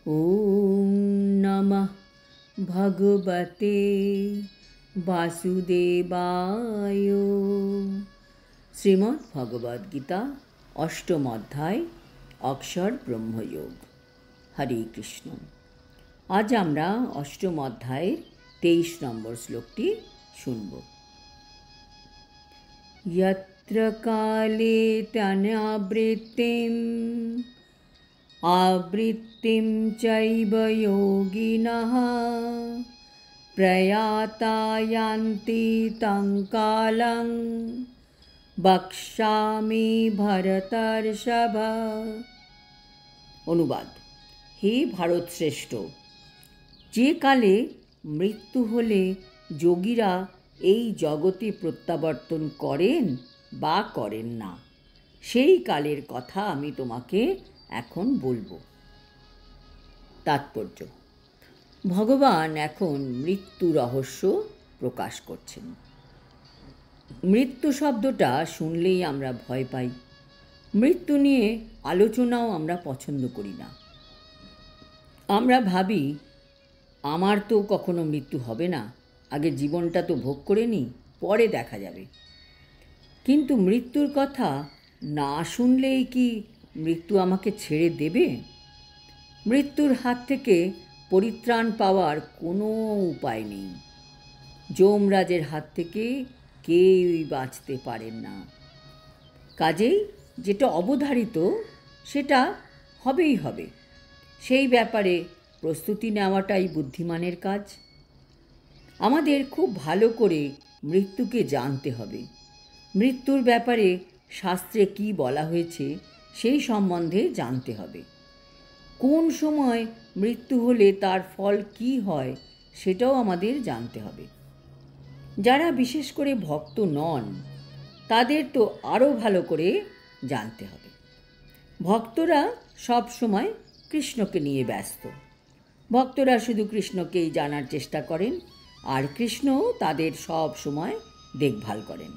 ওম নমঃ ভগবতে বাসুদেবায়। শ্রীমদ্ ভগবদ্গীতা অষ্টম অধ্যায় অক্ষর ব্রহ্মযোগ। হরে কৃষ্ণ। আজ আমরা অষ্টম অধ্যায়ের 23 নম্বর শ্লোকটি শুনব। यत्र काले तनावृत्तिं आवृत्तिं चैव योगिनः प्रयाता यान्ति तं कालं বক্ষ্যামি ভরতর্ষভ। অনুবাদ: হে ভারত শ্রেষ্ঠ, যে কালে মৃত্যু হলে যোগীরা এই জগতে প্রত্যাবর্তন করেন বা করেন না, সেই কালের কথা আমি তোমাকে এখন বলবো। তাৎপর্য: ভগবান এখন মৃত্যু রহস্য প্রকাশ করছেন। মৃত্যু শব্দটা শুনলেই আমরা ভয় পাই। মৃত্যু নিয়ে আলোচনাও আমরা পছন্দ করি না। আমরা ভাবি, আমার তো কখনো মৃত্যু হবে না, আগে জীবনটা তো ভোগ করে নিই, পরে দেখা যাবে। কিন্তু মৃত্যুর কথা না শুনলেই কি মৃত্যু আমাকে ছেড়ে দেবে? মৃত্যুর হাত থেকে পরিত্রাণ পাওয়ার কোনো উপায় নেই। যমরাজের হাত থেকে কেউই বাঁচতে পারেন না। কাজেই যেটা অবধারিত সেটা হবেই হবে, সেই ব্যাপারে প্রস্তুতি নেওয়াটাই বুদ্ধিমানের কাজ। আমাদের খুব ভালো করে মৃত্যুকে জানতে হবে। মৃত্যুর ব্যাপারে শাস্ত্রে কি বলা হয়েছে সেই সম্বন্ধে জানতে হবে। কোন সময় মৃত্যু হলে তার ফল কি হয় সেটাও আমাদের জানতে হবে। যারা বিশেষ করে ভক্ত নন তাদের তো আরও ভালো করে জানতে হবে। ভক্তরা সব সময় কৃষ্ণকে নিয়ে ব্যস্ত। ভক্তরা শুধু কৃষ্ণকেই জানার চেষ্টা করেন, আর কৃষ্ণও তাদের সব সময় দেখভাল করেন।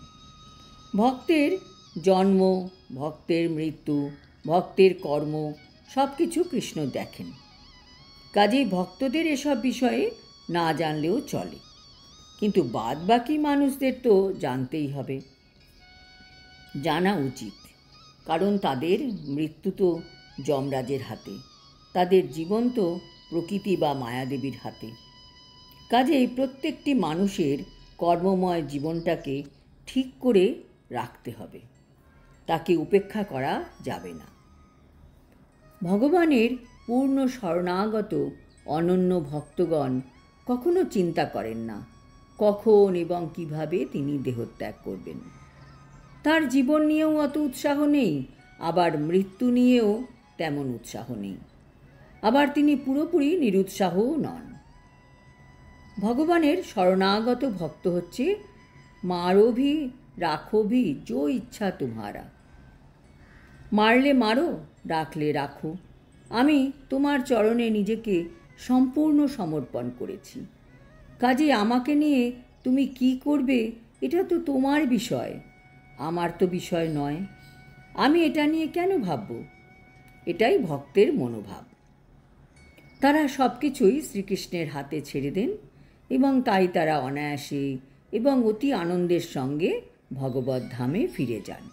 ভক্তের জন্ম, ভক্তের মৃত্যু, ভক্তের কর্ম সব কিছু কৃষ্ণ দেখেন। কাজেই ভক্তদের এসব বিষয়ে না জানলেও চলে, কিন্তু বাদবাকি মানুষদের তো জানতেই হবে, জানা উচিত। কারণ তাদের মৃত্যু তো যমরাজের হাতে, তাদের জীবন তো প্রকৃতি বা মায়াদেবীর হাতে। কাজেই প্রত্যেকটি মানুষের কর্মময় জীবনটাকে ঠিক করে রাখতে হবে, তাকে উপেক্ষা করা যাবে না। ভগবানের পূর্ণ শরণাগত অনন্য ভক্তগণ কখনো চিন্তা করেন না কখন এবং কিভাবে তিনি দেহত্যাগ করবেন। তার জীবন নিয়েও অত উৎসাহ নেই, আবার মৃত্যু নিয়েও তেমন উৎসাহ নেই। আবার তিনি পুরোপুরি নিরুৎসাহও নন। ভগবানের শরণাগত ভক্ত হচ্ছে মারো ভি রাখো ভি যো ইচ্ছা তোমারা। মারলে মারো, রাখলে রাখো, আমি তোমার চরণে নিজেকে সম্পূর্ণ সমর্পণ করেছি। কাজে আমাকে নিয়ে তুমি কি করবে এটা তো তোমার বিষয়, আমার তো বিষয় নয়। আমি এটা নিয়ে কেন ভাবব? এটাই ভক্তের মনোভাব। তারা সব কিছুই শ্রীকৃষ্ণের হাতে ছেড়ে দেন এবং তাই তারা অনায়াসে এবং অতি আনন্দের সঙ্গে ভগবত ধামে ফিরে যান।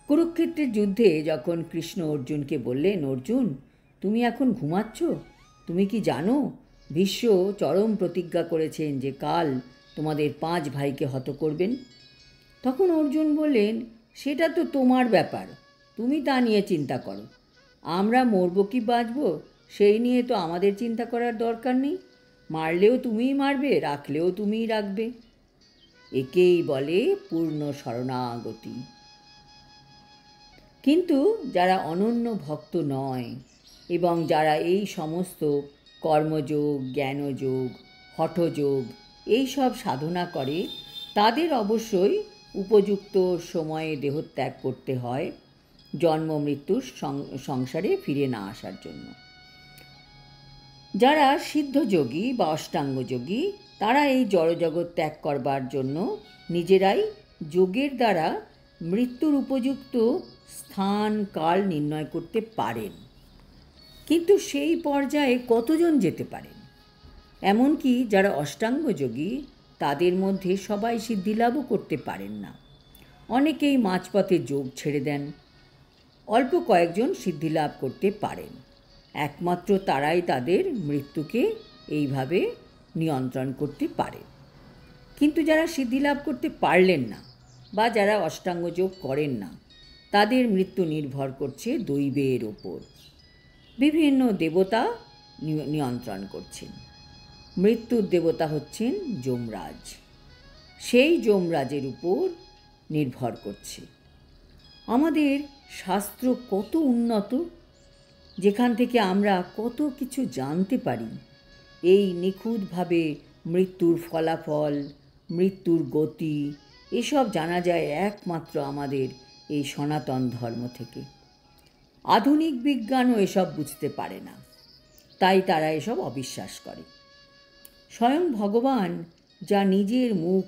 কুরুক্ষেত্রের যুদ্ধে যখন কৃষ্ণ অর্জুনকে বললেন, অর্জুন তুমি এখন ঘুমাচ্ছ, তুমি কি জানো ভীষ্ম চরম প্রতিজ্ঞা করেছেন যে কাল তোমাদের 5 ভাইকে হত করবেন? তখন অর্জুন বললেন, সেটা তো তোমার ব্যাপার, তুমি তা নিয়ে চিন্তা করো। আমরা মরব কি বাঁচব সেই নিয়ে তো আমাদের চিন্তা করার দরকার নেই। মারলেও তুমিই মারবে, রাখলেও তুমিই রাখবে। একেই বলে পূর্ণ শরণাগতি। কিন্তু যারা অনন্য ভক্ত নয় এবং যারা এই সমস্ত কর্মযোগ, জ্ঞানযোগ, হঠযোগ এইসব সাধনা করে, তাদের অবশ্যই উপযুক্ত সময়ে দেহত্যাগ করতে হয় জন্ম মৃত্যুর সংসারে ফিরে না আসার জন্য। যারা সিদ্ধযোগী বা অষ্টাঙ্গযোগী তারা এই জড়জগৎ ত্যাগ করবার জন্য নিজেরাই যোগের দ্বারা মৃত্যুর উপযুক্ত স্থান কাল নির্ণয় করতে পারেন। কিন্তু সেই পর্যায়ে কতজন যেতে পারেন? এমনকি যারা অষ্টাঙ্গ যোগী তাদের মধ্যে সবাই সিদ্ধিলাভও করতে পারেন না। অনেকেই মাঝপথে যোগ ছেড়ে দেন। অল্প কয়েকজন সিদ্ধিলাভ করতে পারেন। একমাত্র তারাই তাদের মৃত্যুকে এইভাবে নিয়ন্ত্রণ করতে পারে। কিন্তু যারা সিদ্ধিলাভ করতে পারলেন না বা যারা অষ্টাঙ্গ যোগ করেন না, তাদের মৃত্যু নির্ভর করছে দৈবের ওপর। বিভিন্ন দেবতা নিয়ন্ত্রণ করছেন। মৃত্যুর দেবতা হচ্ছেন যমরাজ। সেই যমরাজের উপর নির্ভর করছে। আমাদের শাস্ত্র কত উন্নত, যেখান থেকে আমরা কত কিছু জানতে পারি। এই নিখুঁতভাবে মৃত্যুর ফলাফল, মৃত্যুর গতি এসব জানা যায় একমাত্র আমাদের এই সনাতন ধর্ম থেকে। আধুনিক বিজ্ঞানও এসব বুঝতে পারে না, তাই তারা এসব অবিশ্বাস করে। স্বয়ং ভগবান যা নিজের মুখ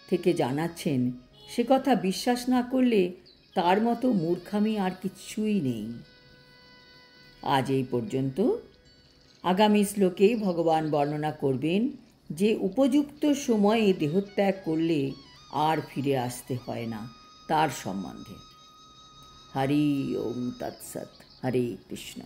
থেকে জানাচ্ছেন সে কথা বিশ্বাস না করলে তার মতো মূর্খামি আর কিছুই নেই। আজ এই পর্যন্ত। আগামী শ্লোকে ভগবান বর্ণনা করবেন যে উপযুক্ত সময়ে দেহত্যাগ করলে আর ফিরে আসতে হয় না তার সম্বন্ধে। হরি ওম তৎসৎ। হরে কৃষ্ণ।